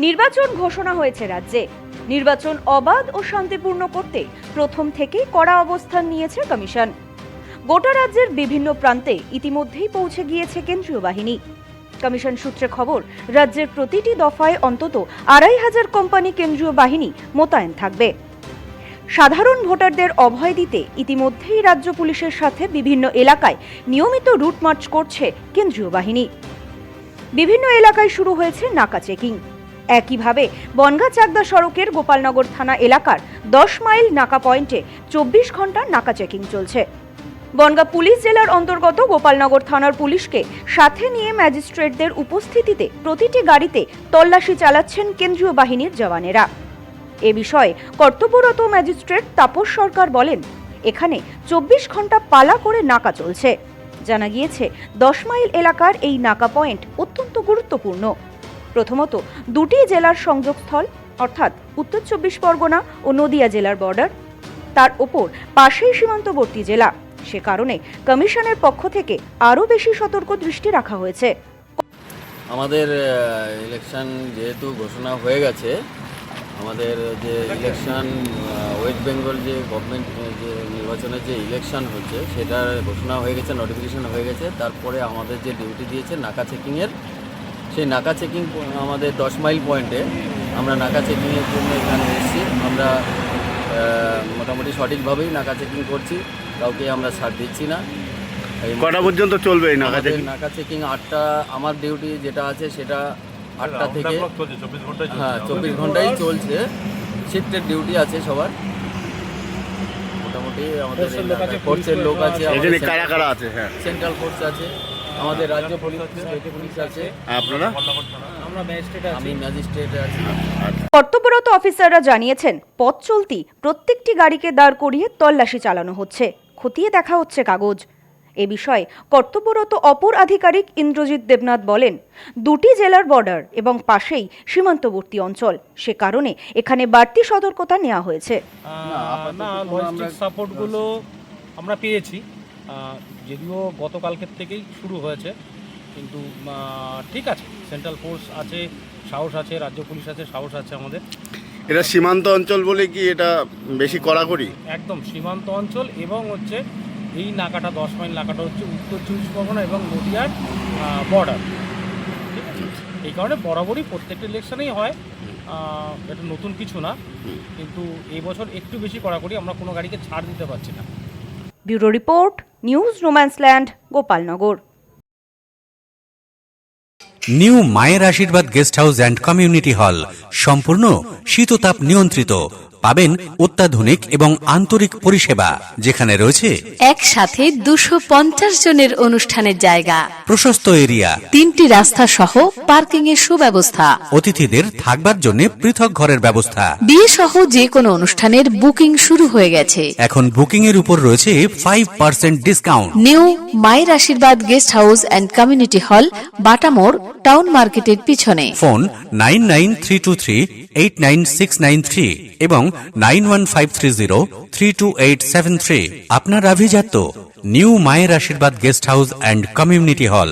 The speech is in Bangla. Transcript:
নির্বাচন ঘোষণা হয়েছে রাজ্যে। নির্বাচন অবাধ ও শান্তিপূর্ণ করতে প্রথম থেকেই কড়া অবস্থান নিয়েছে কমিশন। গোটা রাজ্যের বিভিন্ন প্রান্তে ইতিমধ্যেই পৌঁছে গিয়েছে কেন্দ্রীয় বাহিনী। কমিশন সূত্রে খবর, রাজ্যের প্রতিটি দফায় অন্তত ২৫০০ কোম্পানি কেন্দ্রীয় বাহিনী মোতায়েন থাকবে। সাধারণ ভোটারদের অভয় দিতে ইতিমধ্যেই রাজ্য পুলিশের সাথে বিভিন্ন এলাকায় নিয়মিত রুট মার্চ করছে কেন্দ্রীয় বাহিনী। বিভিন্ন এলাকায় শুরু হয়েছে নাকা চেকিং। একইভাবে বনগাঁ চাকদা সড়কের গোপালনগর থানা এলাকার ১০ মাইল নাকা পয়েন্টে ২৪ ঘন্টা নাকা চেকিং চলছে। বনগাঁ পুলিশ জেলার অন্তর্গত গোপালনগর থানার পুলিশকে সাথে নিয়ে ম্যাজিস্ট্রেটদের উপস্থিতিতে প্রতিটি গাড়িতে তল্লাশি চালাচ্ছেন কেন্দ্রীয় বাহিনীর জওয়ানেরা। এ বিষয়ে কর্তব্যরত ম্যাজিস্ট্রেট তাপস সরকার বলেন, এখানে ২৪ ঘন্টা পালা করে নাকা চলছে। জানা গিয়েছে ১০ মাইল এলাকার এই নাকা পয়েন্ট অত্যন্ত গুরুত্বপূর্ণ। প্রথমত, দুটি জেলার সংযোগস্থল, অর্থাৎ উত্তর ২৪ পরগনা ও নদিয়া জেলার বর্ডার, তার ওপর পাশেই সীমান্তবর্তী জেলা। সে কারণে কমিশনের পক্ষ থেকে আরও বেশি সতর্ক দৃষ্টি রাখা হয়েছে। আমাদের ইলেকশন যেহেতু ঘোষণা হয়ে গেছে, আমাদের যে ইলেকশন ওয়েস্ট বেঙ্গল যে গভর্নমেন্ট যে নির্বাচনের যে ইলেকশন হচ্ছে সেটার ঘোষণা হয়ে গেছে, নোটিফিকেশন হয়ে গেছে। তারপরে আমাদের যে ডিউটি দিয়েছে নাকা চেকিংয়ের, সেই নাকা চেকিং আমাদের ১০ মাইল পয়েন্টে আমরা নাকা চেকিংয়ের জন্য এখানে এসেছি। আমরা মোটামুটি সঠিকভাবেই নাকা চেকিং করছি, কাউকে আমরা ছাড় দিচ্ছি না। কটা পর্যন্ত চলবে এই নাকা চেকিং? নাকা চেকিং ৮টা, আমার ডিউটি যেটা আছে সেটা ৮টা থেকে, হ্যাঁ ২৪ ঘন্টাই চলছে। শিফটের ডিউটি আছে সবার, মোটামুটি আমাদের ফোর্সের লোক আছে, কারা কারা আছে? হ্যাঁ, সেন্ট্রাল ফোর্স আছে, আমাদের রাজ্য পুলিশ, স্টেট পুলিশ আছে। আপনারা? আমি ম্যাজিস্ট্রেট আছি। কর্তব্যরত অফিসাররা জানিয়েছেন, পথ চলতি প্রত্যেকটি গাড়িকে দাঁড় করিয়ে তল্লাশি চালানো হচ্ছে, খতিয়ে দেখা হচ্ছে কাগজ। এ বিষয়ে কর্তব্যরত অপর আধিকারিক ইন্দ্রজিৎ দেবনাথ বলেন, দুটি জেলার বর্ডার এবং পাশেই সীমান্তবর্তী অঞ্চল, সে কারণে এখানে বাড়তি সতর্কতা নেওয়া হয়েছে। না, লজিস্টিক সাপোর্টগুলো আমরা পেয়েছি, যদিও গতকালকের থেকেই শুরু হয়েছে, কিন্তু ঠিক আছে। সেন্ট্রাল ফোর্স আছে, সাহস আছে, রাজ্য পুলিশ আছে, সাহস আছে আমাদের। এটা সীমান্ত অঞ্চল বলে কি এটা বেশি কড়াকড়ি? একদম সীমান্ত অঞ্চল, এবং হচ্ছে এই নাকাটা ১০ মাইল নাকাটা হচ্ছে উত্তর ২৪ পরগনা এবং নদিয়ার বর্ডার। ঠিক আছে, এই কারণে বরাবরই প্রত্যেকটা ইলেকশনেই হয়, এটা নতুন কিছু না, কিন্তু এই বছর একটু বেশি কড়াকড়ি, আমরা কোনো গাড়িকে ছাড় দিতে পারছি না। ব্যুরো রিপোর্ট, নিউজ রোম্যান্সল্যান্ড, গোপালনগর। নিউ মায়ের আশীর্বাদ guest house and community hall সম্পূর্ণ শীততাপ নিয়ন্ত্রিত। পাবেন অত্যাধুনিক এবং আন্তরিক পরিষেবা, যেখানে রয়েছে একসাথে ২৫০ জনের অনুষ্ঠানের জায়গা, প্রশস্ত এরিয়া, ৩টি রাস্তা সহ পার্কিং এর সুব্যবস্থা, অতিথিদের থাকবার জন্য পৃথক ঘরের ব্যবস্থা। বিয়ে সহ যে কোনো অনুষ্ঠানের বুকিং শুরু হয়ে গেছে। এখন বুকিং এর উপর রয়েছে 5% ডিসকাউন্ট। নিউ মায়ের আশীর্বাদ guest house and community hall, বাটামোড়, town মার্কেটের পিছনে। ফোন 9932389693 এবং 9153032873। আপনার আভিজাত্য নিউ মায়ের আশীর্বাদ guest house and community hall.